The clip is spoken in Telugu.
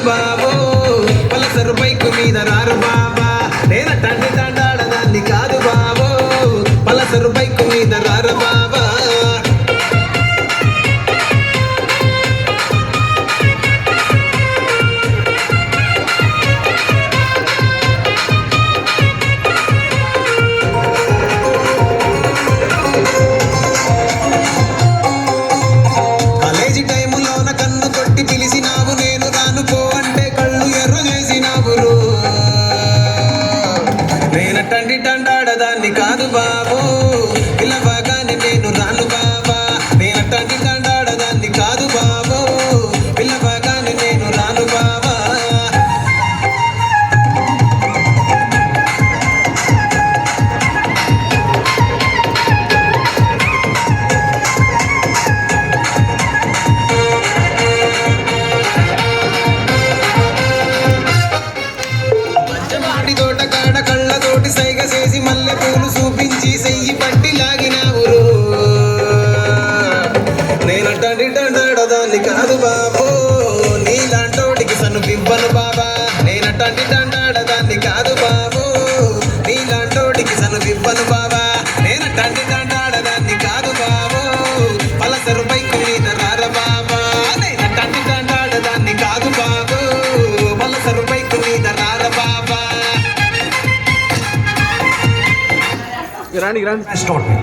బాబో పలసరు బైకు మీద రారు బాబా నేను తండ్రి తండాడదాన్ని కాదు బాబో పలసరు బైకు మీద రారు బాబా పిలిచినావు నేను రాను పో అంటే కళ్ళు ఎర్ర చేసినావు నేను తండ్రి తండాడదాన్ని కాదు బాబు పిల్లబాగాని నేను రాను బాబా నేను తండ్రి తండాడదాన్ని కాదు బాబు పిల్లబాగాని నేను రాను బాబా తోటకాడ కళ్ళతోటి సైగ చేసి మల్లె పూలు చూపించి సెయ్యి పట్టి లాగినావు నేను తండ్రి తండాడదాన్ని కాదు బాబో నీలాంటోటికి సన్ను పివ్వను బాబా నేను తండ్రి తండాడదాన్ని కాదు బాబో నీలాంటోటికి సన్ను పివ్వను బాబా నేను తండ్రి తండాడదాన్ని కాదు బాబో పలసరు బైకు మీద రార బాబా నేను తండ్రి తండాడదాన్ని కాదు బాబో పలసరు బైకు మీద రార బాబా You're running around.